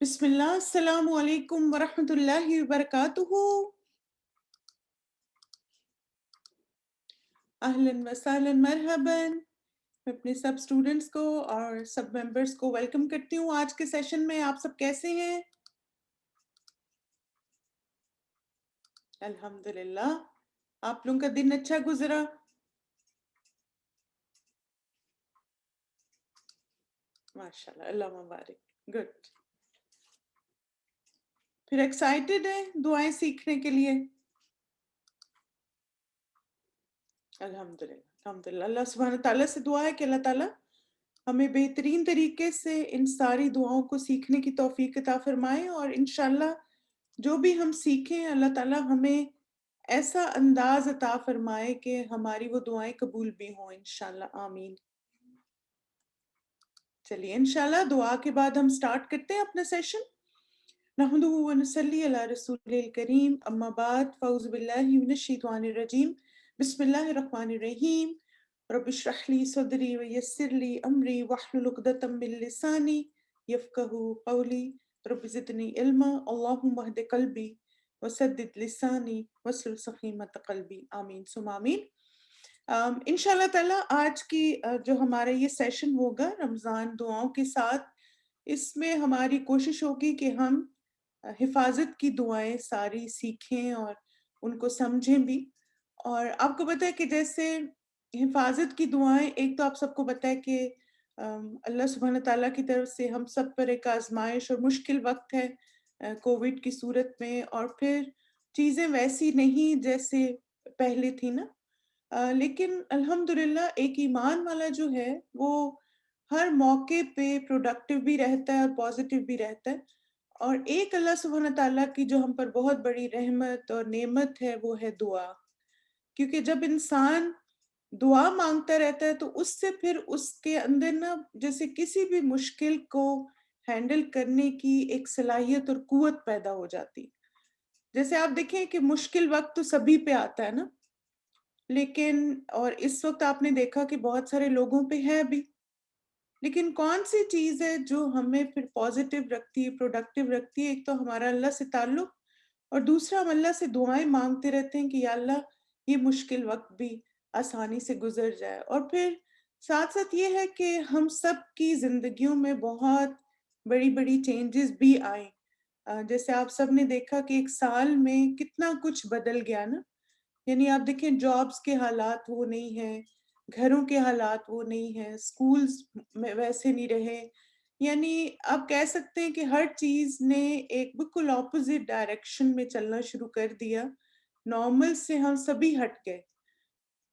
بسم اللہ السلام علیکم ورحمۃ اللہ وبرکاتہ. اہلاً وسہلاً مرحباً. میں اپنے سب اسٹوڈنٹس کو اور سب ممبرس کو ویلکم کرتی ہوں آج کے سیشن میں. آپ سب کیسے ہیں؟ الحمدللہ. آپ لوگوں کا دن اچھا گزرا؟ ماشاءاللہ، اللہ مبارک. گڈ. پھر ایکسائٹیڈ ہیں دعائیں سیکھنے کے لیے؟ الحمدللہ الحمدللہ. اللہ سبحانہ تعالیٰ سے دعا ہے کہ اللہ تعالیٰ ہمیں بہترین طریقے سے ان ساری دعاؤں کو سیکھنے کی توفیق عطا فرمائے، اور انشاءاللہ جو بھی ہم سیکھیں اللہ تعالیٰ ہمیں ایسا انداز عطا فرمائے کہ ہماری وہ دعائیں قبول بھی ہوں انشاءاللہ. آمین. چلیے انشاءاللہ دعا کے بعد ہم سٹارٹ کرتے ہیں اپنا سیشن. نحمدہ و نصلی علی رسول الکریم. اما بعد فاعوذ باللہ من الشیطان الرجیم. بسم اللہ الرحمن الرحیم. رب اشرح لی صدری ویسر لی امری واحلل عقدۃ من لسانی یفقہوا قولی. رب زدنی علما. اللہم اہد قلبی وسدد لسانی واسلل سخیمۃ قلبی. آمین ثم آمین. انشاءاللہ تعالیٰ آج کی جو ہمارا یہ سیشن ہوگا رمضان دعاؤں کے ساتھ، اس میں ہماری کوشش ہوگی کہ ہم حفاظت کی دعائیں ساری سیکھیں اور ان کو سمجھیں بھی. اور آپ کو پتہ ہے کہ جیسے حفاظت کی دعائیں، ایک تو آپ سب کو پتہ ہے کہ اللہ سبحانہ تعالیٰ کی طرف سے ہم سب پر ایک آزمائش اور مشکل وقت ہے کووڈ کی صورت میں، اور پھر چیزیں ویسی نہیں جیسے پہلے تھی نا. لیکن الحمدللہ ایک ایمان والا جو ہے وہ ہر موقع پہ پروڈکٹیو بھی رہتا ہے اور پازیٹیو بھی رہتا ہے. اور ایک اللہ سبحانہ تعالیٰ کی جو ہم پر بہت بڑی رحمت اور نعمت ہے وہ ہے دعا. کیونکہ جب انسان دعا مانگتا رہتا ہے تو اس سے پھر اس کے اندر نا جیسے کسی بھی مشکل کو ہینڈل کرنے کی ایک صلاحیت اور قوت پیدا ہو جاتی. جیسے آپ دیکھیں کہ مشکل وقت تو سبھی پہ آتا ہے نا، لیکن اور اس وقت آپ نے دیکھا کہ بہت سارے لوگوں پہ ہے بھی، لیکن کون سی چیز ہے جو ہمیں پھر پازیٹیو رکھتی ہے، پروڈکٹیو رکھتی ہے؟ ایک تو ہمارا اللہ سے تعلق، اور دوسرا ہم اللہ سے دعائیں مانگتے رہتے ہیں کہ یا اللہ یہ مشکل وقت بھی آسانی سے گزر جائے. اور پھر ساتھ ساتھ یہ ہے کہ ہم سب کی زندگیوں میں بہت بڑی بڑی چینجز بھی آئیں. جیسے آپ سب نے دیکھا کہ ایک سال میں کتنا کچھ بدل گیا نا. یعنی آپ دیکھیں جابس کے حالات وہ نہیں ہیں، گھروں کے حالات وہ نہیں ہیں، سکولز میں ویسے نہیں رہے. یعنی آپ کہہ سکتے ہیں کہ ہر چیز نے ایک بالکل اپوزٹ ڈائریکشن میں چلنا شروع کر دیا. نارمل سے ہم سبھی ہٹ گئے،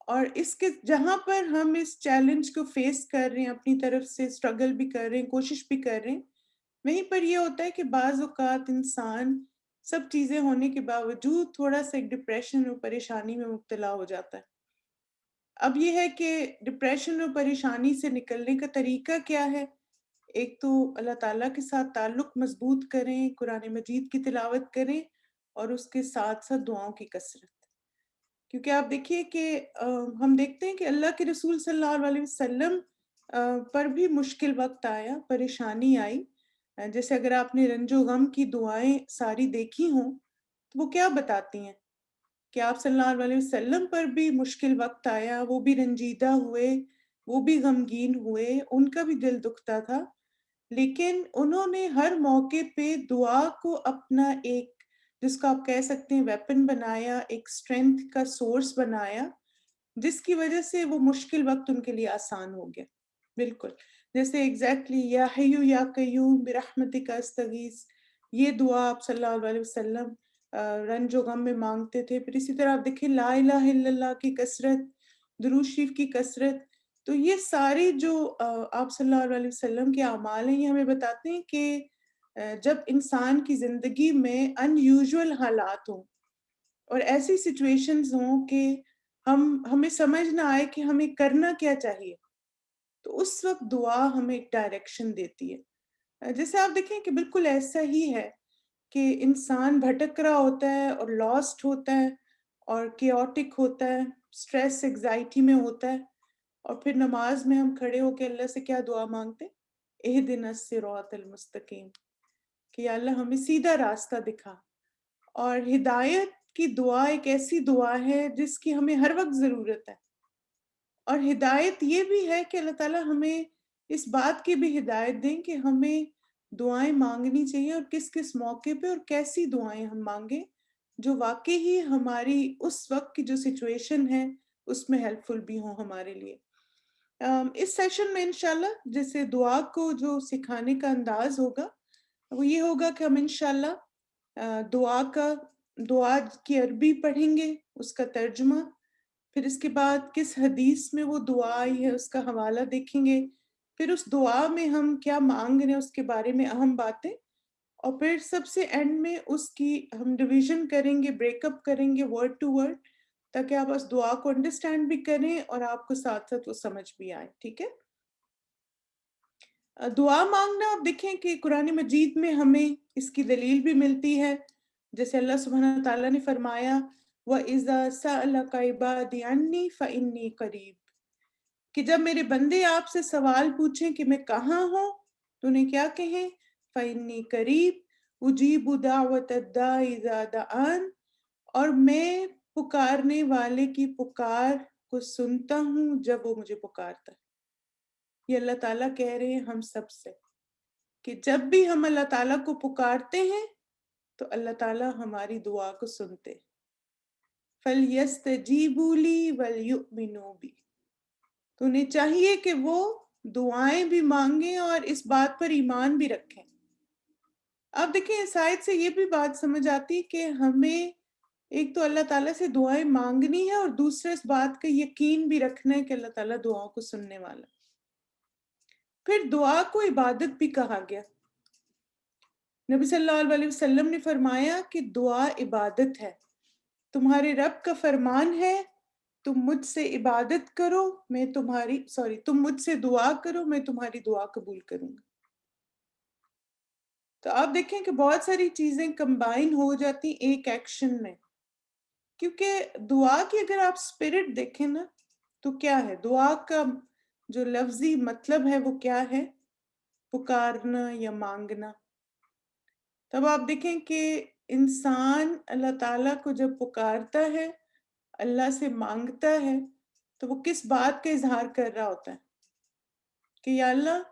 اور اس کے جہاں پر ہم اس چیلنج کو فیس کر رہے ہیں، اپنی طرف سے اسٹرگل بھی کر رہے ہیں، کوشش بھی کر رہے ہیں، وہیں پر یہ ہوتا ہے کہ بعض اوقات انسان سب چیزیں ہونے کے باوجود تھوڑا سا ایک ڈپریشن اور پریشانی میں مبتلا ہو جاتا ہے. اب یہ ہے کہ ڈپریشن اور پریشانی سے نکلنے کا طریقہ کیا ہے؟ ایک تو اللہ تعالیٰ کے ساتھ تعلق مضبوط کریں، قرآن مجید کی تلاوت کریں، اور اس کے ساتھ ساتھ دعاؤں کی کثرت. کیونکہ آپ دیکھیے کہ ہم دیکھتے ہیں کہ اللہ کے رسول صلی اللہ علیہ وسلم پر بھی مشکل وقت آیا، پریشانی آئی. جیسے اگر آپ نے رنج و غم کی دعائیں ساری دیکھی ہوں تو وہ کیا بتاتی ہیں کہ آپ صلی اللہ علیہ وسلم پر بھی مشکل وقت آیا، وہ بھی رنجیدہ ہوئے، وہ بھی غمگین ہوئے، ان کا بھی دل دکھتا تھا، لیکن انہوں نے ہر موقع پہ دعا کو اپنا ایک، جس کو آپ کہہ سکتے ہیں ویپن بنایا، ایک اسٹرینتھ کا سورس بنایا، جس کی وجہ سے وہ مشکل وقت ان کے لیے آسان ہو گیا. بالکل جیسے ایگزیکٹلی یا حیو یا قیوم برحمتک استغیث، یہ دعا آپ صلی اللہ علیہ وسلم رنج و غم میں مانگتے تھے. پھر اسی طرح آپ دیکھیں لا الہ الا اللہ کی کثرت، درود شریف کی کثرت. تو یہ ساری جو آپ صلی اللہ علیہ وسلم کے اعمال ہیں، یہ ہمیں بتاتے ہیں کہ جب انسان کی زندگی میں ان یوزول حالات ہوں اور ایسی سچویشنز ہوں کہ ہمیں سمجھ نہ آئے کہ ہمیں کرنا کیا چاہیے، تو اس وقت دعا ہمیں ایک ڈائریکشن دیتی ہے. جیسے آپ دیکھیں کہ بالکل ایسا ہی ہے کہ انسان بھٹک رہا ہوتا ہے اور لاسٹ ہوتا ہے اور کیوٹک ہوتا ہے، سٹریس انگزائٹی میں ہوتا ہے، اور پھر نماز میں ہم کھڑے ہو کے اللہ سے کیا دعا مانگتے؟ اہدنا الصراط المستقیم، کہ یا اللہ ہمیں سیدھا راستہ دکھا. اور ہدایت کی دعا ایک ایسی دعا ہے جس کی ہمیں ہر وقت ضرورت ہے. اور ہدایت یہ بھی ہے کہ اللہ تعالیٰ ہمیں اس بات کی بھی ہدایت دیں کہ ہمیں دعائیں مانگنی چاہیے اور کس کس موقع پہ اور کیسی دعائیں ہم مانگیں جو واقعی ہی ہماری اس وقت کی جو سچویشن ہے اس میں ہیلپ فل بھی ہوں ہمارے لیے. اس سیشن میں انشاءاللہ جیسے دعا کو جو سکھانے کا انداز ہوگا وہ یہ ہوگا کہ ہم انشاءاللہ دعا کی عربی پڑھیں گے، اس کا ترجمہ، پھر اس کے بعد کس حدیث میں وہ دعا آئی ہے اس کا حوالہ دیکھیں گے، پھر اس دعا میں ہم کیا مانگ رہے ہیں اس کے بارے میں اہم باتیں، اور پھر سب سے اینڈ میں اس کی ہم ڈویژن کریں گے، بریک اپ کریں گے ورڈ ٹو ورڈ، تاکہ آپ اس دعا کو انڈرسٹینڈ بھی کریں اور آپ کو ساتھ ساتھ وہ سمجھ بھی آئے. ٹھیک ہے؟ دعا مانگنا آپ دیکھیں کہ قرآن مجید میں ہمیں اس کی دلیل بھی ملتی ہے. جیسے اللہ سبحانہ تعالیٰ نے فرمایا وَإِذَا سَأَلَكَ عِبَادِي عَنِّي فَإِنِّي قَرِيبٌ، کہ جب میرے بندے آپ سے سوال پوچھیں کہ میں کہاں ہوں تو انہیں کیا کہیں؟ فَإِنِّي قَرِيبٌ أُجِيبُ دَعْوَةَ الدَّاعِ إِذَا دَعَانِ، اور میں پکارنے والے کی پکار کو سنتا ہوں جب وہ مجھے پکارتا ہے. یہ اللہ تعالیٰ کہہ رہے ہیں ہم سب سے کہ جب بھی ہم اللہ تعالیٰ کو پکارتے ہیں تو اللہ تعالیٰ ہماری دعا کو سنتے. فَلْيَسْتَجِيبُوا لِي وَلْيُؤْمِنُوا بِي، تو انہیں چاہیے کہ وہ دعائیں بھی مانگیں اور اس بات پر ایمان بھی رکھیں. اب دیکھیں اس آیت سے یہ بھی بات سمجھ آتی کہ ہمیں ایک تو اللہ تعالیٰ سے دعائیں مانگنی ہے اور دوسرے اس بات کا یقین بھی رکھنا ہے کہ اللہ تعالیٰ دعاؤں کو سننے والا. پھر دعا کو عبادت بھی کہا گیا. نبی صلی اللہ علیہ وسلم نے فرمایا کہ دعا عبادت ہے، تمہارے رب کا فرمان ہے تم مجھ سے عبادت کرو تم مجھ سے دعا کرو میں تمہاری دعا قبول کروں گا. تو آپ دیکھیں کہ بہت ساری چیزیں کمبائن ہو جاتی ایک ایکشن میں، کیونکہ دعا کی اگر آپ اسپرٹ دیکھیں نا تو کیا ہے دعا کا جو لفظی مطلب ہے وہ کیا ہے؟ پکارنا یا مانگنا. تب آپ دیکھیں کہ انسان اللہ تعالیٰ کو جب پکارتا ہے، اللہ سے مانگتا ہے، تو وہ کس بات کا اظہار کر رہا ہوتا ہے کہ یا اللہ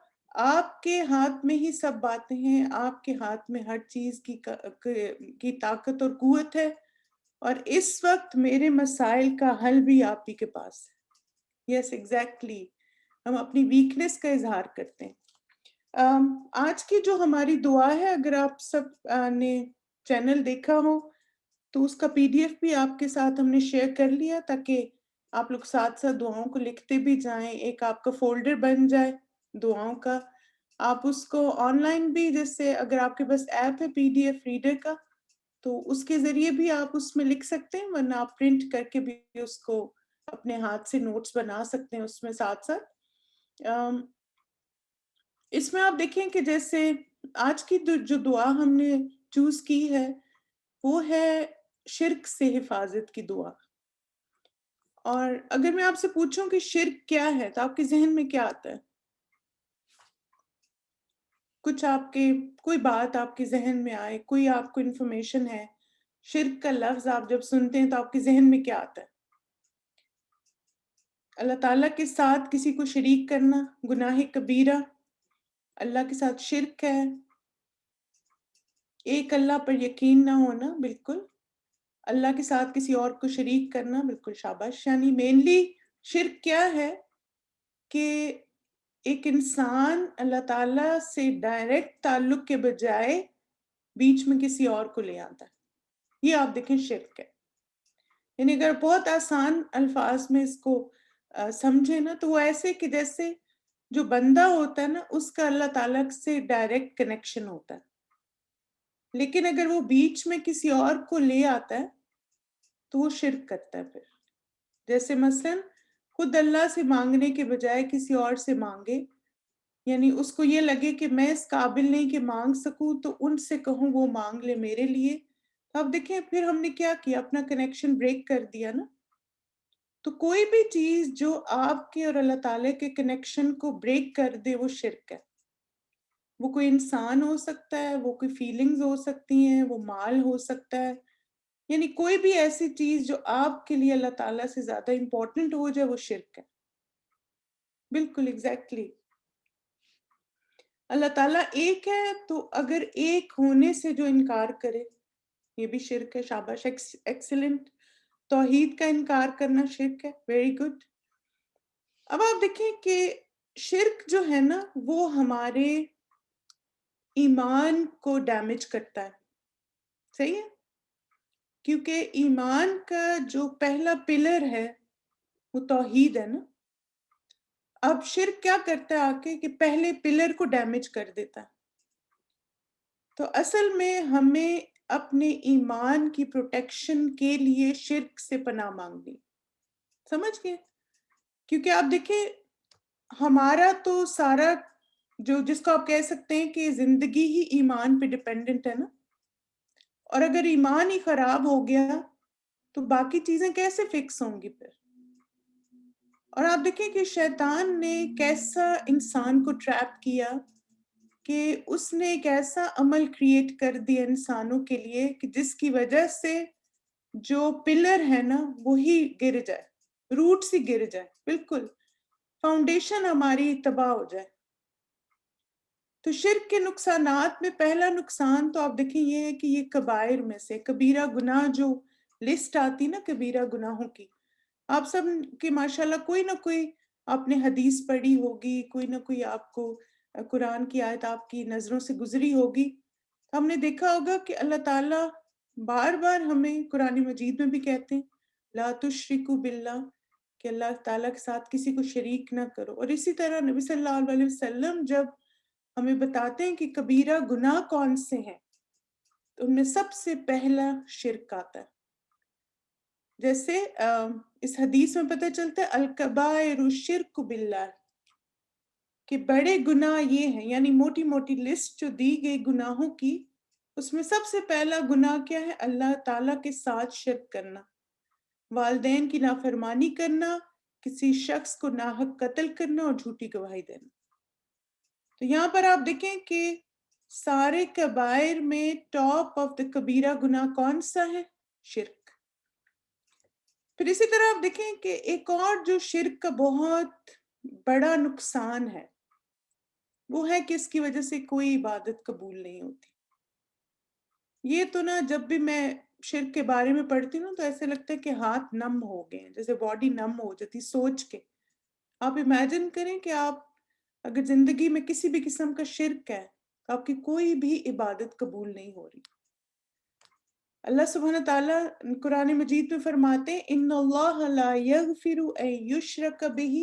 آپ کے ہاتھ میں ہی سب باتیں ہیں، آپ کے ہاتھ میں ہر چیز کی طاقت اور قوت ہے، اور اس وقت میرے مسائل کا حل بھی آپ ہی کے پاس ہے. یس ایگزیکٹلی، ہم اپنی ویکنس کا اظہار کرتے ہیں. آج کی جو ہماری دعا ہے، اگر آپ سب نے چینل دیکھا ہو تو اس کا PDF بھی آپ کے ساتھ ہم نے شیئر کر لیا تاکہ آپ لوگ ساتھ ساتھ دعاؤں کو لکھتے بھی جائیں، ایک آپ کا فولڈر بن جائے دعاؤں کا. آپ اس کو آن لائن بھی، جیسے اگر آپ کے پاس ایپ ہے PDF ریڈر کا تو اس کے ذریعے بھی آپ اس میں لکھ سکتے ہیں، ورنہ آپ پرنٹ کر کے بھی اس کو اپنے ہاتھ سے نوٹس بنا سکتے ہیں اس میں ساتھ ساتھ. اس میں آپ دیکھیں کہ جیسے آج کی جو دعا ہم نے چوز کی ہے وہ ہے شرک سے حفاظت کی دعا. اور اگر میں آپ سے پوچھوں کہ شرک کیا ہے تو آپ کے ذہن میں کیا آتا ہے؟ کچھ کوئی بات آپ کے ذہن میں آئے، کوئی آپ کو انفارمیشن ہے، شرک کا لفظ آپ جب سنتے ہیں تو آپ کے ذہن میں کیا آتا ہے؟ اللہ تعالیٰ کے ساتھ کسی کو شریک کرنا، گناہ کبیرہ، اللہ کے ساتھ شرک ہے، ایک اللہ پر یقین نہ ہونا، بالکل اللہ کے ساتھ کسی اور کو شریک کرنا، بالکل شاباش. یعنی مینلی شرک کیا ہے کہ ایک انسان اللہ تعالیٰ سے ڈائریکٹ تعلق کے بجائے بیچ میں کسی اور کو لے آتا ہے. یہ آپ دیکھیں شرک ہے. یعنی اگر بہت آسان الفاظ میں اس کو سمجھے نا تو وہ ایسے کہ جیسے جو بندہ ہوتا ہے نا اس کا اللہ تعالیٰ سے ڈائریکٹ کنیکشن ہوتا ہے، لیکن اگر وہ بیچ میں کسی اور کو لے آتا ہے تو وہ شرک کرتا ہے. پھر جیسے مثلا خود اللہ سے مانگنے کے بجائے کسی اور سے مانگے، یعنی اس کو یہ لگے کہ میں اس قابل نہیں کہ مانگ سکوں تو ان سے کہوں وہ مانگ لے میرے لیے. اب دیکھیں پھر ہم نے کیا کیا، اپنا کنیکشن بریک کر دیا نا. تو کوئی بھی چیز جو آپ کے اور اللہ تعالیٰ کے کنیکشن کو بریک کر دے وہ شرک ہے. وہ کوئی انسان ہو سکتا ہے، وہ کوئی فیلنگز ہو سکتی ہیں، وہ مال ہو سکتا ہے، یعنی کوئی بھی ایسی چیز جو آپ کے لیے اللہ تعالیٰ سے زیادہ امپورٹنٹ ہو جائے وہ شرک ہے. بالکل ایگزیکٹلی. اللہ تعالیٰ ایک ہے تو اگر ایک ہونے سے جو انکار کرے یہ بھی شرک ہے. شاباش، ایکسلنٹ. توحید کا انکار کرنا شرک ہے. Very good. اب آپ دیکھیں کہ شرک جو ہے نا وہ ہمارے ایمان کو ڈیمیج کرتا ہے. صحیح ہے؟ کیونکہ ایمان کا جو پہلا پلر ہے وہ توحید ہے نا. اب شرک کیا کرتا ہے آ کے کہ پہلے پلر کو ڈیمیج کر دیتا ہے. تو اصل میں ہمیں اپنے ایمان کی پروٹیکشن کے لیے شرک سے پناہ مانگنی. سمجھ گئے؟ کیونکہ آپ دیکھیں ہمارا تو سارا جو جس کو آپ کہہ سکتے ہیں کہ زندگی ہی ایمان پہ ڈیپینڈنٹ ہے نا. اور اگر ایمان ہی خراب ہو گیا تو باقی چیزیں کیسے فکس ہوں گی پھر. اور آپ دیکھیں کہ شیطان نے کیسا انسان کو ٹریپ کیا کہ اس نے ایک ایسا عمل کریٹ کر دیا انسانوں کے لیے کہ جس کی وجہ سے جو پلر ہے نا وہی گر جائے، روٹ سے گر جائے، بالکل فاؤنڈیشن ہماری تباہ ہو جائے. تو شرک کے نقصانات میں پہلا نقصان تو آپ دیکھیں یہ ہے کہ یہ کبائر میں سے کبیرہ گناہ جو لسٹ آتی نا کبیرہ گناہوں کی، آپ سب کی ماشاءاللہ کوئی نہ کوئی آپ نے حدیث پڑھی ہوگی، کوئی نہ کوئی آپ کو قرآن کی آیت آپ کی نظروں سے گزری ہوگی. ہم نے دیکھا ہوگا کہ اللہ تعالیٰ بار بار ہمیں قرآن مجید میں بھی کہتے ہیں لا تشرکوا باللہ، کہ اللہ تعالیٰ کے ساتھ کسی کو شریک نہ کرو. اور اسی طرح نبی صلی اللہ علیہ وسلم جب ہمیں بتاتے ہیں کہ کبیرہ گناہ کون سے ہیں تو ان میں سب سے پہلا شرک آتا ہے. جیسے اس حدیث میں پتہ چلتا ہے الکبائر الشرک باللہ، کہ بڑے گناہ یہ ہیں، یعنی موٹی موٹی لسٹ جو دی گئی گناہوں کی اس میں سب سے پہلا گناہ کیا ہے؟ اللہ تعالیٰ کے ساتھ شرک کرنا، والدین کی نافرمانی کرنا، کسی شخص کو ناحق قتل کرنا اور جھوٹی گواہی دینا. تو یہاں پر آپ دیکھیں کہ سارے کبائر میں ٹاپ آف دا کبیرہ گناہ کون سا ہے؟ شرک. پھر اسی طرح آپ دیکھیں کہ ایک اور جو شرک کا بہت بڑا نقصان ہے وہ ہے کہ اس کی وجہ سے کوئی عبادت قبول نہیں ہوتی. یہ تو نا جب بھی میں شرک کے بارے میں پڑھتی ہوں تو ایسے لگتا ہے کہ ہاتھ نم ہو گئے ہیں، جیسے باڈی نم ہو جاتی سوچ کے. آپ امیجن کریں کہ آپ اگر زندگی میں کسی بھی قسم کا شرک ہے تو آپ کی کوئی بھی عبادت قبول نہیں ہو رہی. اللہ سبحانہ تعالیٰ قرآن مجید میں فرماتے ہیں ان اللہ لا یغفر ان یشرک بہ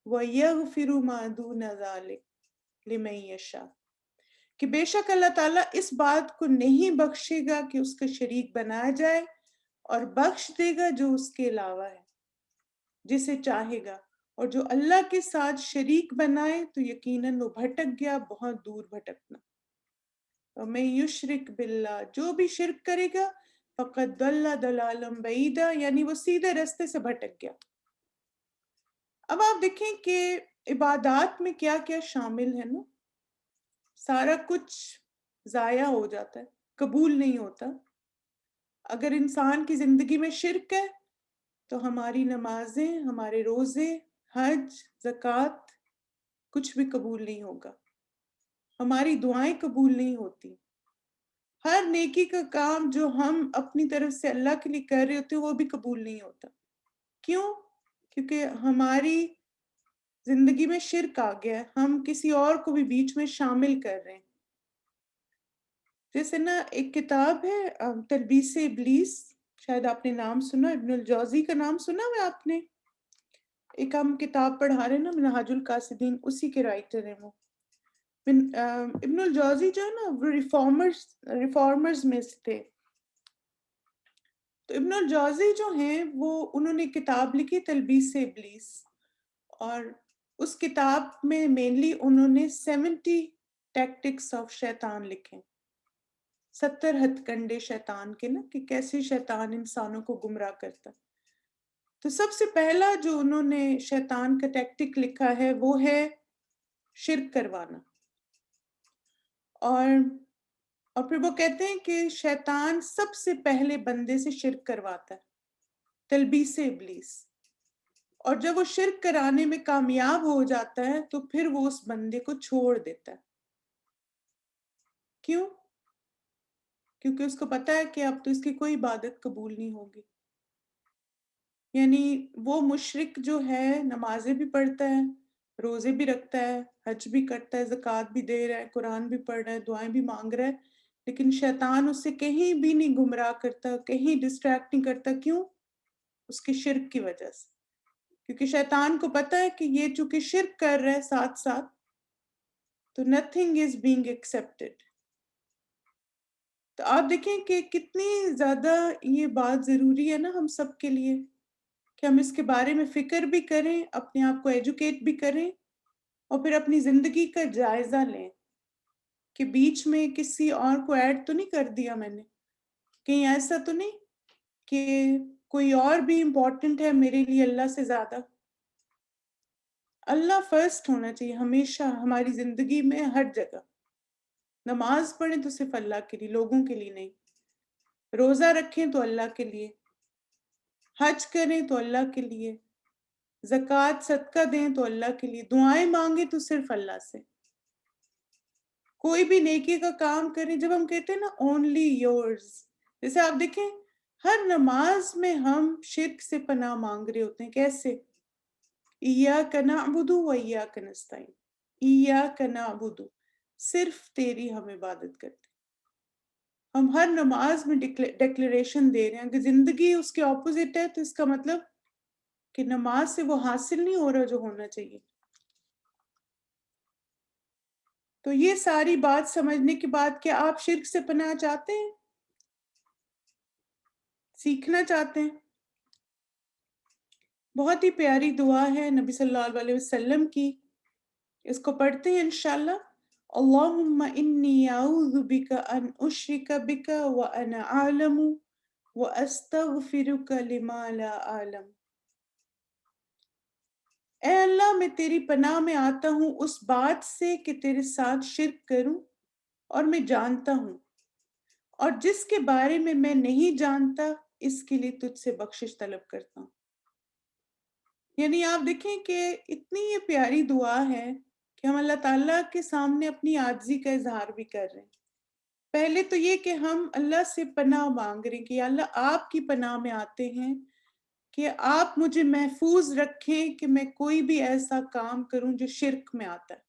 ویغفر ما دون ذلک لمن یشاء، کہ بے شک اللہ تعالیٰ اس بات کو نہیں بخشے گا کہ اس کا شریک بنایا جائے اور بخش دے گا جو اس کے علاوہ ہے جسے چاہے گا، اور جو اللہ کے ساتھ شریک بنائے تو یقیناً وہ بھٹک گیا بہت دور بھٹکنا. وَمَن یشرک باللہ، جو بھی شرک کرے گا فقد ضل ضلالا بعیدا، یعنی وہ سیدھے رستے سے بھٹک گیا. اب آپ دیکھیں کہ عبادات میں کیا کیا شامل ہے نا، سارا کچھ ضائع ہو جاتا ہے، قبول نہیں ہوتا. اگر انسان کی زندگی میں شرک ہے تو ہماری نمازیں، ہمارے روزے، حج، زکوٰۃ کچھ بھی قبول نہیں ہوگا، ہماری دعائیں قبول نہیں ہوتی. ہر نیکی کا کام جو ہم اپنی طرف سے اللہ کے لیے کر رہے ہوتے ہیں وہ بھی قبول نہیں ہوتا. کیوں؟ کیونکہ ہماری زندگی میں شرک آ گیا ہے، ہم کسی اور کو بھی بیچ میں شامل کر رہے ہیں. جیسے نا ایک کتاب ہے تلبیس ابلیس، شاید آپ نے نام سنا، ابن الجوزی کا نام سنا ہے آپ نے؟ ایک ہم کتاب پڑھا رہے ہیں نا منہاج القاصدین، اسی کے رائٹر ہیں وہ. ابن الجوزی جو ہے نا وہ ریفارمرز میں سے تھے. تو ابن الجوزی جو ہیں وہ انہوں نے کتاب لکھی تلبیس ابلیس، اور اس کتاب میں مینلی انہوں نے 70 ٹیکٹکس آف شیطان لکھے، 70 ہتھ کنڈے شیطان کے نا، کہ کیسے شیطان انسانوں کو گمراہ کرتا. تو سب سے پہلا جو انہوں نے شیطان کا ٹیکٹک لکھا ہے وہ ہے شرک کروانا. اور پھر وہ کہتے ہیں کہ شیطان سب سے پہلے بندے سے شرک کرواتا ہے، تلبیس ابلیس، اور جب وہ شرک کرانے میں کامیاب ہو جاتا ہے تو پھر وہ اس بندے کو چھوڑ دیتا ہے۔ کیوں؟ کیونکہ اس کو پتا ہے کہ اب تو اس کی کوئی عبادت قبول نہیں ہوگی۔ یعنی وہ مشرک جو ہے نمازیں بھی پڑھتا ہے، روزے بھی رکھتا ہے، حج بھی کرتا ہے، زکوٰۃ بھی دے رہا ہے، قرآن بھی پڑھ رہا ہے، دعائیں بھی مانگ رہا ہے، لیکن شیطان اس سے کہیں بھی نہیں گمراہ کرتا، کہیں ڈسٹریکٹ نہیں کرتا۔ کیوں؟ اس کی شرک کی وجہ سے۔ کیونکہ شیطان کو پتا ہے کہ یہ چونکہ شرک کر رہا ہے ساتھ ساتھ، تو nothing is being accepted۔ تو آپ دیکھیں کہ کتنی زیادہ یہ بات ضروری ہے نا ہم سب کے لیے، کہ ہم اس کے بارے میں فکر بھی کریں، اپنے آپ کو ایجوکیٹ بھی کریں، اور پھر اپنی زندگی کا جائزہ لیں کہ بیچ میں کسی اور کو ایڈ تو نہیں کر دیا میں نے، کہیں ایسا تو نہیں کہ کوئی اور بھی امپورٹنٹ ہے میرے لیے اللہ سے زیادہ۔ اللہ فرسٹ ہونا چاہیے ہمیشہ ہماری زندگی میں، ہر جگہ۔ نماز پڑھیں تو صرف اللہ کے لیے، لوگوں کے لیے نہیں۔ روزہ رکھیں تو اللہ کے لیے، حج کریں تو اللہ کے لیے، زکوٰۃ صدقہ دیں تو اللہ کے لیے، دعائیں مانگیں تو صرف اللہ سے۔ کوئی بھی نیکی کا کام کریں، جب ہم کہتے ہیں نا اونلی یورز، جیسے آپ دیکھیں ہر نماز میں ہم شرک سے پناہ مانگ رہے ہوتے ہیں۔ کیسے؟ ایاک نعبد و ایاک نستعین، ایاک نعبد، صرف تیری ہم عبادت کرتے ہیں۔ ہم ہر نماز میں ڈیکلیریشن دے رہے ہیں۔ اگر زندگی اس کے اپوزٹ ہے تو اس کا مطلب کہ نماز سے وہ حاصل نہیں ہو رہا جو ہونا چاہیے۔ تو یہ ساری بات سمجھنے کے بعد کہ آپ شرک سے پناہ چاہتے ہیں، سیکھنا چاہتے ہیں، بہت ہی پیاری دعا ہے نبی صلی اللہ علیہ وسلم کی، اس کو پڑھتے ہیں انشاءاللہ۔ اللہم انی اعوذ بک ان اشرک بک وانا اعلم واستغفرک لما لا اعلم۔ اے اللہ، میں تیری پناہ میں آتا ہوں اس بات سے کہ تیرے ساتھ شرک کروں اور میں جانتا ہوں، اور جس کے بارے میں نہیں جانتا اس کے لیے تجھ سے بخشش طلب کرتا ہوں۔ یعنی آپ دیکھیں کہ اتنی یہ پیاری دعا ہے کہ ہم اللہ تعالیٰ کے سامنے اپنی عاجزی کا اظہار بھی کر رہے ہیں۔ پہلے تو یہ کہ ہم اللہ سے پناہ مانگ رہے ہیں کہ یا اللہ آپ کی پناہ میں آتے ہیں کہ آپ مجھے محفوظ رکھیں کہ میں کوئی بھی ایسا کام کروں جو شرک میں آتا ہے۔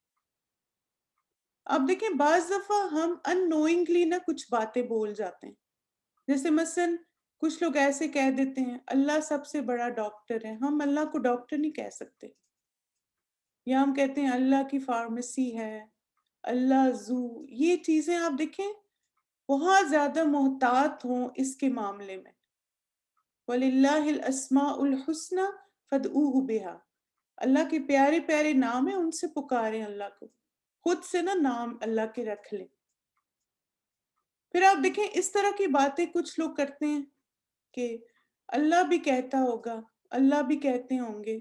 اب دیکھیں بعض دفعہ ہم ان نوئنگلی نہ کچھ باتیں بول جاتے ہیں، جیسے مثلا کچھ لوگ ایسے کہہ دیتے ہیں اللہ سب سے بڑا ڈاکٹر ہے، ہم اللہ کو ڈاکٹر نہیں کہہ سکتے۔ یا ہم کہتے ہیں اللہ کی فارمیسی ہے، اللہ زو، یہ چیزیں آپ دیکھیں بہت زیادہ محتاط ہوں اس کے معاملے میں۔ وَلِلَّهِ الْأَسْمَاءُ الْحُسْنَى فَادْعُوهُ بِهَا، اللہ کے پیارے پیارے نام ہیں، ان سے پکاریں اللہ کو، خود سے نہ نام اللہ کے رکھ لیں۔ پھر آپ دیکھیں اس طرح کی باتیں کچھ لوگ کرتے ہیں کہ اللہ بھی کہتا ہوگا، اللہ بھی کہتے ہوں گے۔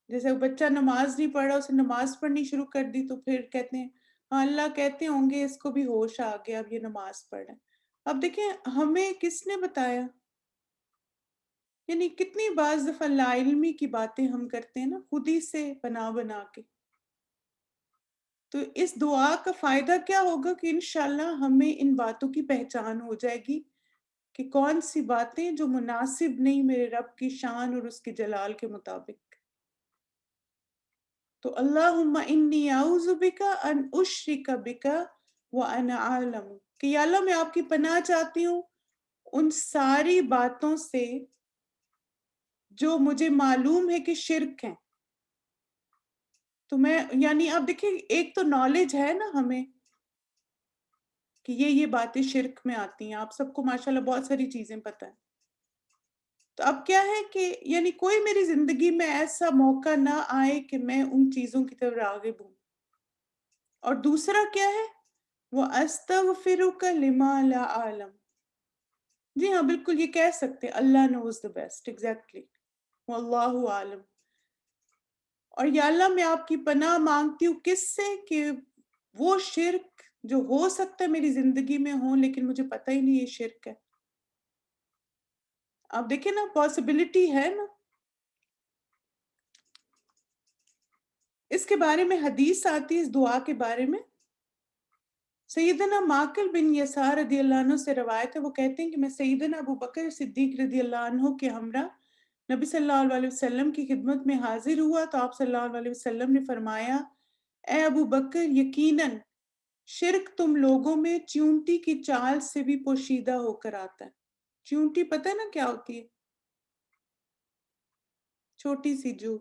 جیسے بچہ نماز نہیں پڑھ رہا، اسے نماز پڑھنی شروع کر دی تو پھر کہتے ہیں ہاں اللہ کہتے ہوں گے، اس کو بھی ہوش آ گیا، اب یہ نماز پڑھ رہا ہے۔ اب دیکھیں ہمیں کس نے بتایا؟ یعنی کتنی بعض دفعہ لا علمی کی باتیں ہم کرتے ہیں نا، خود ہی سے بنا بنا کے۔ تو اس دعا کا فائدہ کیا ہوگا کہ انشاءاللہ ہمیں ان باتوں کی پہچان ہو جائے گی کہ کون سی باتیں جو مناسب نہیں میرے رب کی شان اور اس کے جلال کے مطابق۔ تو اللہم انی اعوذ بک ان اشرک بک وانا اعلم، کہ یا اللہ میں آپ کی پناہ چاہتی ہوں ان ساری باتوں سے جو مجھے معلوم ہے کہ شرک ہیں۔ تو میں یعنی آپ دیکھیں ایک تو نالج ہے نا ہمیں کہ یہ باتیں شرک میں آتی ہیں، آپ سب کو ماشاءاللہ بہت ساری چیزیں پتہ ہیں۔ تو اب کیا ہے کہ یعنی کوئی میری زندگی میں ایسا موقع نہ آئے کہ میں ان چیزوں کی طرف راغب ہوں۔ اور دوسرا کیا ہے؟ وَأَسْتَغْفِرُكَ لِمَا لَا أَعْلَمُ، جی ہاں بالکل یہ کہہ سکتے اللہ knows the best، exactly، واللہ عالم۔ اور یا اللہ میں آپ کی پناہ مانگتی ہوں کس سے؟ کہ وہ شرک جو ہو سکتا ہے میری زندگی میں ہوں لیکن مجھے پتہ ہی نہیں یہ شرک ہے. آپ دیکھیں نا پاسبلٹی ہے نا. اس کے بارے میں حدیث آتی ہے اس دعا کے بارے میں. سیدنا ماکل بن یسار رضی اللہ عنہ سے روایت ہے، وہ کہتے ہیں کہ میں سیدنا ابو بکر صدیق رضی اللہ عنہ کے ہمراہ نبی صلی اللہ علیہ وسلم کی خدمت میں حاضر ہوا تو آپ صلی اللہ علیہ وسلم نے فرمایا، اے ابو بکر، یقیناً شرک تم لوگوں میں چیونٹی کی چال سے بھی پوشیدہ ہو کر آتا ہے. چیونٹی پتہ ہے نا کیا ہوتی ہے؟ چھوٹی سی جو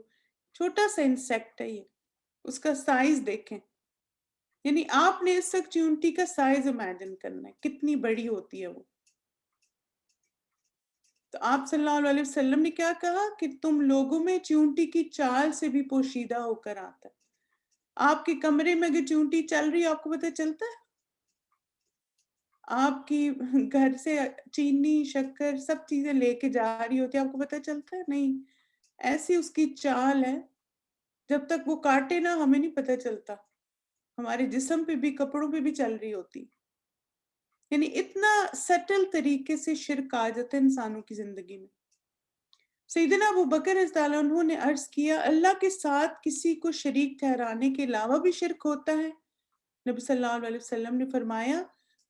چھوٹا سا انسیکٹ ہے یہ، اس کا سائز دیکھیں. یعنی آپ نے اس وقت چیونٹی کا سائز امیجن کرنا ہے کتنی بڑی ہوتی ہے وہ. تو آپ صلی اللہ علیہ وسلم نے کیا کہا کہ تم لوگوں میں چیونٹی کی چال سے بھی پوشیدہ ہو کر آتا ہے. آپ کے کمرے میں اگر چیونٹی چل رہی ہے آپ کو پتہ چلتا ہے؟ آپ کی گھر سے چینی شکر سب چیزیں لے کے جا رہی ہوتی ہے، آپ کو پتہ چلتا ہے؟ نہیں. ایسی اس کی چال ہے، جب تک وہ کاٹے نہ ہمیں نہیں پتہ چلتا. ہمارے جسم پہ بھی کپڑوں پہ بھی چل رہی ہوتی. یعنی اتنا سٹل طریقے سے شرک آ جاتا ہے انسانوں کی زندگی میں. سیدنا ابو بکر رضی اللہ عنہ نے عرض کیا، اللہ کے ساتھ کسی کو شریک ٹھہرانے کے علاوہ بھی شرک ہوتا ہے؟ نبی صلی اللہ علیہ وسلم نے فرمایا،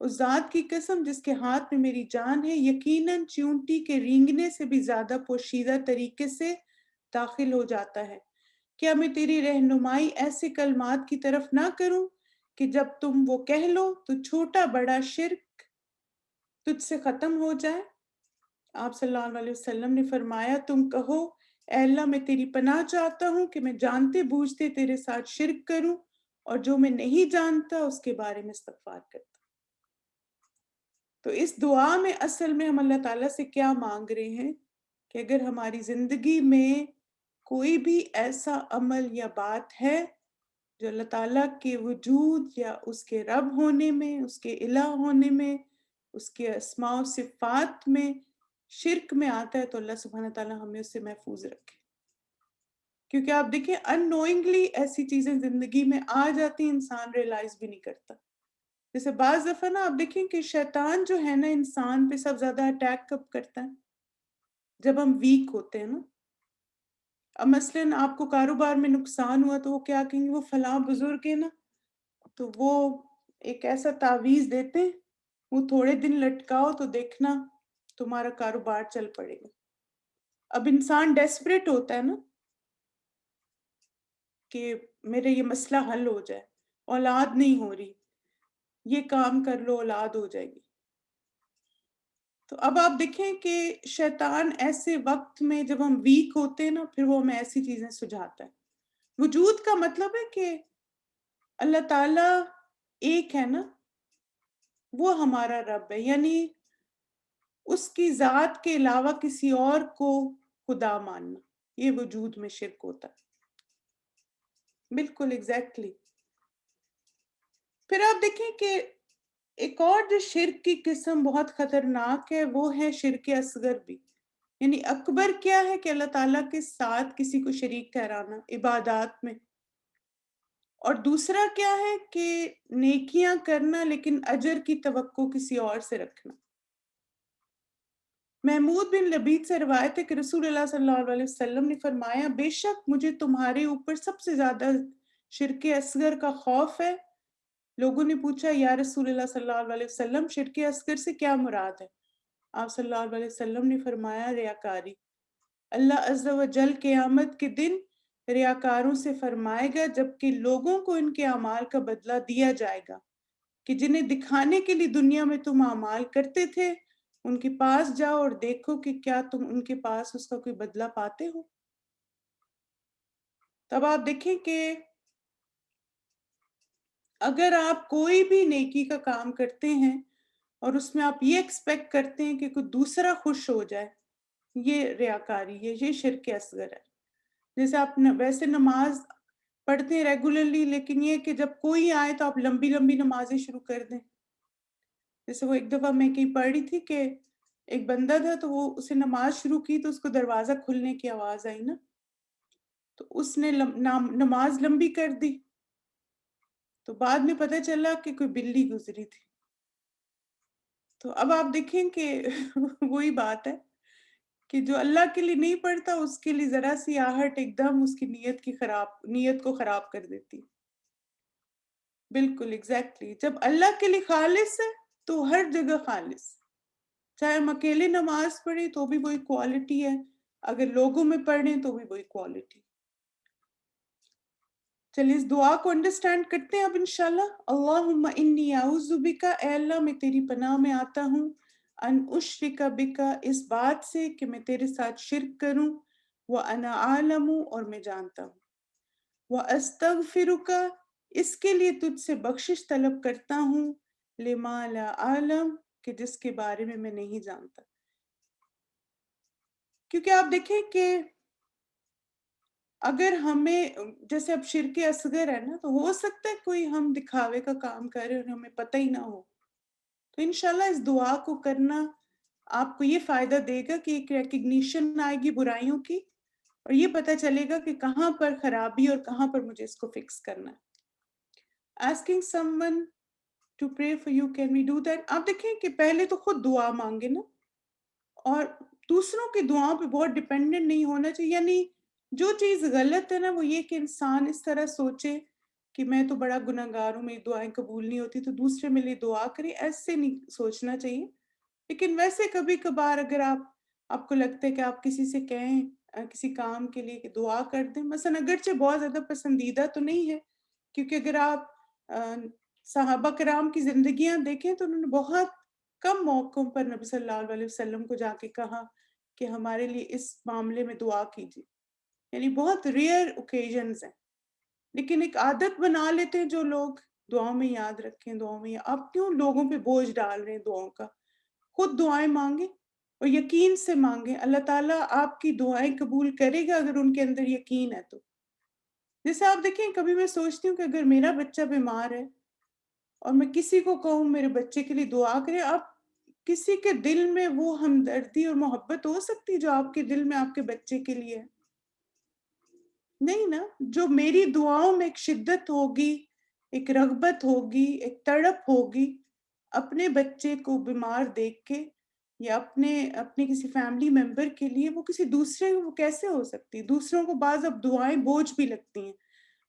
اس ذات کی قسم جس کے ہاتھ میں میری جان ہے، یقیناً چیونٹی کے رینگنے سے بھی زیادہ پوشیدہ طریقے سے داخل ہو جاتا ہے. کیا میں تیری رہنمائی ایسے کلمات کی طرف نہ کروں کہ جب تم وہ کہہ لو تو چھوٹا بڑا شرک تجھ سے ختم ہو جائے؟ آپ صلی اللہ علیہ وسلم نے فرمایا، تم کہو، اے اللہ میں تیری پناہ چاہتا ہوں کہ میں جانتے بوجھتے تیرے ساتھ شرک کروں اور جو میں نہیں جانتا اس کے بارے میں استغفار کرتا. تو اس دعا میں اصل میں ہم اللہ تعالیٰ سے کیا مانگ رہے ہیں کہ اگر ہماری زندگی میں کوئی بھی ایسا عمل یا بات ہے جو اللہ تعالیٰ کے وجود یا اس کے رب ہونے میں، اس کے الہ ہونے میں، اس کے اسماء و صفات میں شرک میں آتا ہے تو اللہ سبحانہ تعالیٰ ہمیں اس سے محفوظ رکھے. کیونکہ آپ دیکھیں ان نوئنگلی ایسی چیزیں زندگی میں آ جاتی ہیں، انسان ریئلائز بھی نہیں کرتا. جیسے بعض دفعہ نا آپ دیکھیں کہ شیطان جو ہے نا انسان پہ سب زیادہ اٹیک کب کرتا ہے؟ جب ہم ویک ہوتے ہیں نا. اب مثلاً آپ کو کاروبار میں نقصان ہوا تو وہ کیا کہیں گے، وہ فلاں بزرگ ہے نا تو وہ ایک ایسا تعویذ دیتے ہیں، وہ تھوڑے دن لٹکاؤ تو دیکھنا تمہارا کاروبار چل پڑے گا. اب انسان ڈیسپریٹ ہوتا ہے نا کہ میرے یہ مسئلہ حل ہو جائے، اولاد نہیں ہو رہی، یہ کام کر لو اولاد ہو جائے گی. تو اب آپ دیکھیں کہ شیطان ایسے وقت میں جب ہم ویک ہوتے ہیں نا پھر وہ ہمیں ایسی چیزیں سجھاتا ہے. وجود کا مطلب ہے کہ اللہ تعالیٰ ایک ہے نا، وہ ہمارا رب ہے، یعنی اس کی ذات کے علاوہ کسی اور کو خدا ماننا، یہ وجود میں شرک ہوتا ہے. بالکل ایگزیکٹلی. پھر آپ دیکھیں کہ ایک اور جو شرک کی قسم بہت خطرناک ہے وہ ہے شرک اصغر بھی. یعنی اکبر کیا ہے کہ اللہ تعالیٰ کے ساتھ کسی کو شریک ٹھہرانا عبادات میں، اور دوسرا کیا ہے کہ نیکیاں کرنا لیکن اجر کی توقع کسی اور سے رکھنا. محمود بن لبید سے روایت ہے کہ رسول اللہ صلی اللہ علیہ وسلم نے فرمایا، بے شک مجھے تمہارے اوپر سب سے زیادہ شرک اصغر کا خوف ہے. لوگوں نے پوچھا، یا رسول اللہ صلی اللہ علیہ وسلم شرک اصغر سے کیا مراد ہے؟ آپ صلی اللہ علیہ وسلم نے فرمایا، ریاکاری. اللہ عز و جل قیامت کے دن ریاکاروں سے فرمائے گا جبکہ لوگوں کو ان کے اعمال کا بدلہ دیا جائے گا کہ جنہیں دکھانے کے لیے دنیا میں تم اعمال کرتے تھے ان کے پاس جاؤ اور دیکھو کہ کیا تم ان کے پاس اس کا کوئی بدلہ پاتے ہو. تب آپ دیکھیں کہ اگر آپ کوئی بھی نیکی کا کام کرتے ہیں اور اس میں آپ یہ ایکسپیکٹ کرتے ہیں کہ کوئی دوسرا خوش ہو جائے، یہ ریاکاری ہے، یہ شرک اصغر ہے. جیسے آپ ویسے نماز پڑھتے ہیں ریگولرلی لیکن یہ کہ جب کوئی آئے تو آپ لمبی لمبی نمازیں شروع کر دیں. جیسے وہ ایک دفعہ میں کہیں پڑھ رہی تھی کہ ایک بندہ تھا تو وہ اسے نماز شروع کی تو اس کو دروازہ کھلنے کی آواز آئی نا تو اس نے نماز لمبی کر دی. تو بعد میں پتہ چلا کہ کوئی بلی گزری تھی. تو اب آپ دیکھیں کہ وہی بات ہے کہ جو اللہ کے لیے نہیں پڑھتا اس کے لیے ذرا سی آہٹ ایک دم اس کی نیت کو خراب کر دیتی. بالکل ایگزیکٹلی. جب اللہ کے لیے خالص ہے تو ہر جگہ خالص. چاہے ہم اکیلے نماز پڑھیں تو بھی وہی کوالٹی ہے، اگر لوگوں میں پڑھیں تو بھی وہی کوالٹی. چلیے اس دعا کو انڈرسٹینڈ کرتے ہیں اب انشاءاللہ. اللہم انی اعوذ بک، اے اللہ میں تیری پناہ میں آتا ہوں، ان اشرک بک، اس بات سے کہ میں تیرے ساتھ شرک کروں، وانا عالم، اور میں جانتا ہوں، واستغفرک، اس کے لیے تجھ سے بخشش طلب کرتا ہوں، لما لا عالم، کہ جس کے بارے میں نہیں جانتا. کیونکہ آپ دیکھیں کہ اگر ہمیں جیسے اب شرک اصغر ہے نا، تو ہو سکتا ہے کوئی ہم دکھاوے کا کام کرے اور ہمیں پتہ ہی نہ ہو. تو انشاءاللہ اس دعا کو کرنا آپ کو یہ فائدہ دے گا کہ ایک ریکگنیشن آئے گی برائیوں کی، اور یہ پتہ چلے گا کہ کہاں پر خرابی اور کہاں پر مجھے اس کو فکس کرنا ہے. asking someone to pray for you, can we do that؟ آپ دیکھیں کہ پہلے تو خود دعا مانگے نا، اور دوسروں کی دعاؤں پہ بہت ڈیپینڈنٹ نہیں ہونا چاہیے. یعنی جو چیز غلط ہے نا وہ یہ کہ انسان اس طرح سوچے کہ میں تو بڑا گناہ گار ہوں، میری دعائیں قبول نہیں ہوتی تو دوسرے میرے لیے دعا کرے، ایسے نہیں سوچنا چاہیے. لیکن ویسے کبھی کبھار اگر آپ کو لگتا ہے کہ آپ کسی سے کہیں کسی کام کے لیے کہ دعا کر دیں، مثلا اگرچہ بہت زیادہ پسندیدہ تو نہیں ہے، کیونکہ اگر آپ صحابہ کرام کی زندگیاں دیکھیں تو انہوں نے بہت کم موقعوں پر نبی صلی اللہ علیہ وسلم کو جا کے کہا کہ ہمارے لیے اس معاملے میں دعا کیجیے. یعنی بہت ریئر اوکیزنز ہیں. لیکن ایک عادت بنا لیتے ہیں جو لوگ، دعاؤں میں یاد رکھیں، دعاؤں میں آپ کیوں لوگوں پہ بوجھ ڈال رہے ہیں دعاؤں کا؟ خود دعائیں مانگیں اور یقین سے مانگیں. اللہ تعالیٰ آپ کی دعائیں قبول کرے گا اگر ان کے اندر یقین ہے تو. جیسے آپ دیکھیں کبھی میں سوچتی ہوں کہ اگر میرا بچہ بیمار ہے اور میں کسی کو کہوں میرے بچے کے لیے دعا کرے، آپ کسی کے دل میں وہ ہمدردی اور محبت ہو سکتی جو آپ کے دل میں آپ کے بچے کے لیے ہے؟ نہیں نا. جو میری دعاؤں میں ایک شدت ہوگی، ایک رغبت ہوگی، ایک تڑپ ہوگی اپنے بچے کو بیمار دیکھ کے یا اپنے کسی فیملی ممبر کے لیے، وہ کسی دوسرے وہ کیسے ہو سکتی؟ دوسروں کو بعض اب دعائیں بوجھ بھی لگتی ہیں.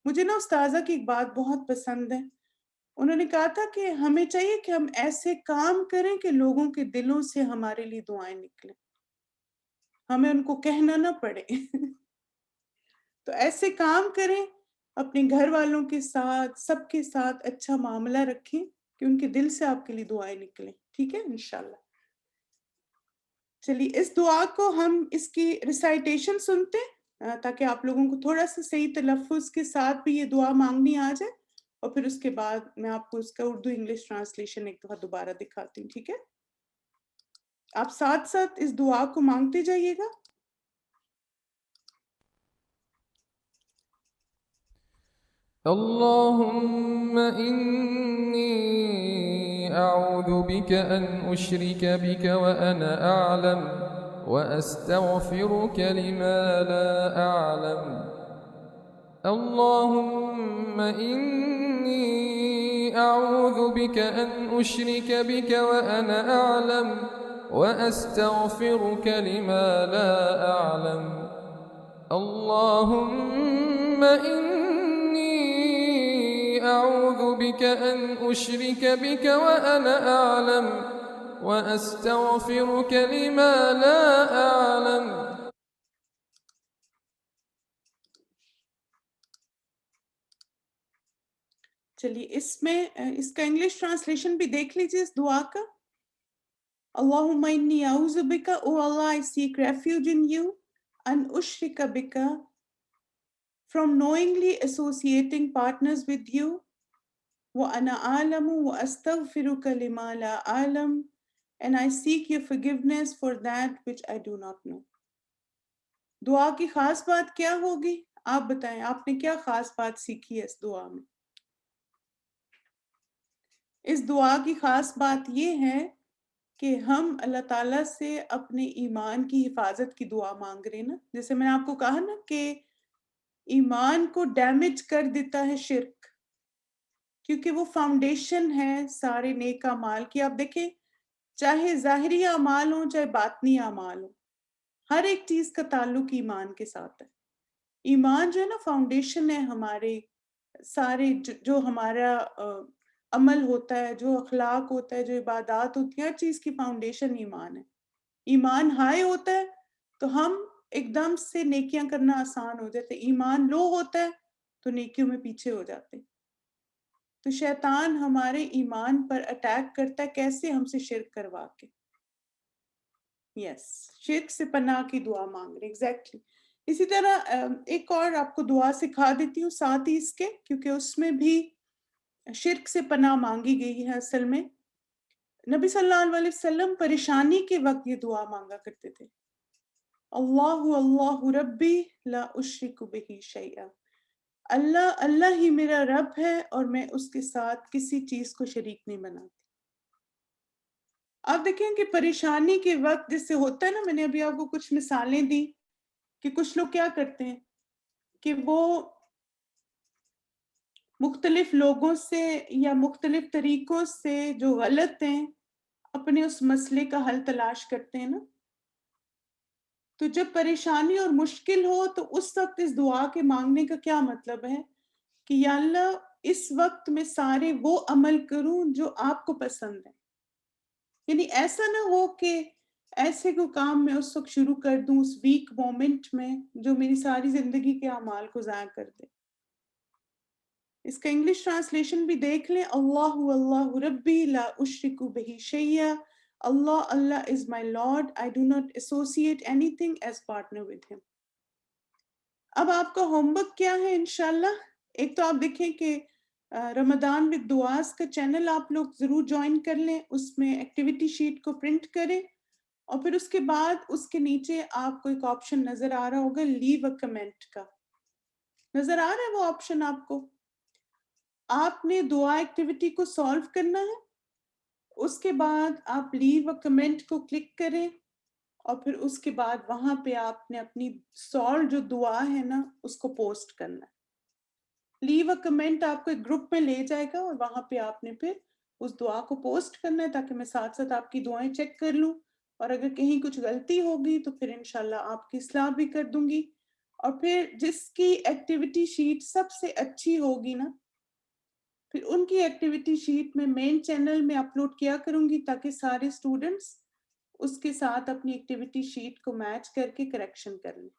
مجھے نا استاذہ کی ایک بات بہت پسند ہے. انہوں نے کہا تھا کہ ہمیں چاہیے کہ ہم ایسے کام کریں کہ لوگوں کے دلوں سے ہمارے لیے دعائیں نکلیں، ہمیں ان کو کہنا نہ پڑے. تو ایسے کام کریں، اپنے گھر والوں کے ساتھ سب کے ساتھ اچھا معاملہ رکھیں کہ ان کے دل سے آپ کے لیے دعائیں نکلیں. ٹھیک ہے انشاءاللہ. چلیے اس دعا کو ہم اس کی ریسائٹیشن سنتے ہیں تاکہ آپ لوگوں کو تھوڑا سا صحیح تلفظ کے ساتھ بھی یہ دعا مانگنی آ جائے، اور پھر اس کے بعد میں آپ کو اس کا اردو انگلش ٹرانسلیشن ایک دفعہ دوبارہ دکھاتی ہوں. ٹھیک ہے، آپ ساتھ ساتھ اس دعا کو مانگتے جائیے گا. اللهم إني أعوذ بك أن أشرك بك وأنا أعلم وأستغفرك لما لا أعلم. اللهم إني أعوذ بك أن أشرك بك وأنا أعلم وأستغفرك لما لا أعلم. اللهم إني أعوذ بك أن أشرك بك وأنا أعلم وأستغفرك لما لا أعلم. چلیے اس میں اس کا انگلش ٹرانسلیشن بھی دیکھ لیجیے اس دعا کا. اللہم انی اعوذ بک، او اللہ I seek refuge in you، in اشرک book, from knowingly associating partners with you، وَأَنَا أَعْلَمُ وَأَسْتَغْفِرُكَ لِمَا لَا أَعْلَمُ، and I seek your forgiveness for that which I do not know. دعا کی خاص بات کیا ہوگی؟ آپ بتائیں، آپ نے کیا خاص بات سیکھی ہے اس دعا میں؟ اس دعا کی خاص بات یہ ہے کہ ہم اللہ تعالیٰ سے اپنے ایمان کی حفاظت کی دعا مانگ رہے ہیں نا. جیسے میں نے آپ کو کہا نا کہ ایمان کو ڈیمیج کر دیتا ہے شرک. کیونکہ وہ فاؤنڈیشن ہے سارے نیک اعمال کی. آپ دیکھیں چاہے ظاہری اعمال ہوں چاہے باطنی اعمال ہوں، ہر ایک چیز کا تعلق ایمان کے ساتھ ہے. ایمان جو ہے نا فاؤنڈیشن ہے ہمارے سارے جو ہمارا عمل ہوتا ہے، جو اخلاق ہوتا ہے، جو عبادات ہوتی ہیں، ہر چیز کی فاؤنڈیشن ایمان ہے. ایمان ہائی ہوتا ہے تو ہم ایک دم سے نیکیاں کرنا آسان ہو جاتے. ایمان لو ہوتا ہے تو نیکیوں میں پیچھے ہو جاتے. تو شیطان ہمارے ایمان پر اٹیک کرتا ہے کیسے؟ ہم سے شرک کروا کے. یس، شرک سے پناہ کی دعا مانگ رہے. ایگزیکٹلی. اسی طرح ایک اور آپ کو دعا سکھا دیتی ہوں ساتھ ہی اس کے، کیونکہ اس میں بھی شرک سے پناہ مانگی گئی ہے. اصل میں نبی صلی اللہ علیہ وسلم پریشانی کے وقت یہ دعا مانگا کرتے تھے. اللہ ربی لا اشرک بہ شیئا. اللہ اللہ ہی میرا رب ہے اور میں اس کے ساتھ کسی چیز کو شریک نہیں بناتی. آپ دیکھیں کہ پریشانی کے وقت جس سے ہوتا ہے نا، میں نے ابھی آپ کو کچھ مثالیں دی کہ کچھ لوگ کیا کرتے ہیں کہ وہ مختلف لوگوں سے یا مختلف طریقوں سے جو غلط ہیں اپنے اس مسئلے کا حل تلاش کرتے ہیں نا. تو جب پریشانی اور مشکل ہو تو اس وقت اس دعا کے مانگنے کا کیا مطلب ہے کہ یا اللہ اس وقت میں سارے وہ عمل کروں جو آپ کو پسند ہے. یعنی ایسا نہ ہو کہ ایسے کو کام میں اس وقت شروع کر دوں اس ویک مومنٹ میں جو میری ساری زندگی کے اعمال کو ضائع کر دے. اس کا انگلش ٹرانسلیشن بھی دیکھ لیں. اللہ ربی لا اشرک بہ شیئا. Allah, Allah is my Lord. I do not associate anything as partner with him. اب آپ کا ہوم ورک کیا ہے انشاءاللہ؟ ایک تو آپ دیکھیں کہ رمضان with دعاز کا چینل آپ لوگ ضرور جوائن کر لیں. اس میں ایکٹیویٹی شیٹ کو پرنٹ کریں اور پھر اس کے بعد اس کے نیچے آپ کو ایک آپشن نظر آ رہا ہوگا لیو اے کمنٹ کا. نظر آ رہا ہے وہ آپشن آپ کو؟ آپ نے دعا ایکٹیویٹی کو سالو کرنا ہے. اس کے بعد آپ لیو اے کمنٹ کو کلک کریں اور پھر اس کے بعد وہاں پہ آپ نے اپنی سالو جو دعا ہے نا اس کو پوسٹ کرنا ہے. لیو اے کمنٹ آپ کو ایک گروپ میں لے جائے گا اور وہاں پہ آپ نے پھر اس دعا کو پوسٹ کرنا ہے تاکہ میں ساتھ ساتھ آپ کی دعائیں چیک کر لوں اور اگر کہیں کچھ غلطی ہوگی تو پھر انشاءاللہ آپ کی اصلاح بھی کر دوں گی. اور پھر جس کی ایکٹیویٹی شیٹ سب سے اچھی ہوگی نا پھر ان کی ایکٹیویٹی شیٹ میں مین چینل میں اپلوڈ کیا کروں گی تاکہ سارے اسٹوڈنٹس اس کے ساتھ اپنی ایکٹیویٹی شیٹ کو میچ کر کے کریکشن کر لیں.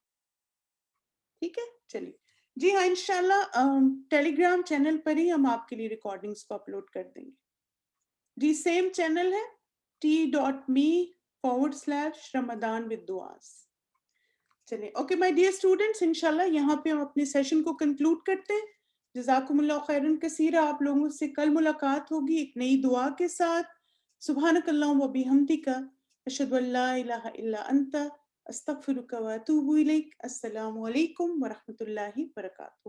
ٹھیک ہے، چلیے. جی ہاں انشاءاللہ ٹیلی گرام چینل پر ہی ہم آپ کے لیے ریکارڈنگز کو اپلوڈ کر دیں گے. جی سیم چینل ہے t.me/Ramadan with duas. چلیں اوکے مائی ڈیئر اسٹوڈنٹس، انشاءاللہ یہاں پہ ہم اپنے سیشن کو کنکلوڈ کرتے ہیں. جزاکم اللہ خیرن کثیرا. آپ لوگوں سے کل ملاقات ہوگی ایک نئی دعا کے ساتھ. سبحانک اللہم و بحمدک اشہد ان لا الہ الا انت استغفرک و اتوب الیک. السلام علیکم ورحمۃ اللہ وبرکاتہ.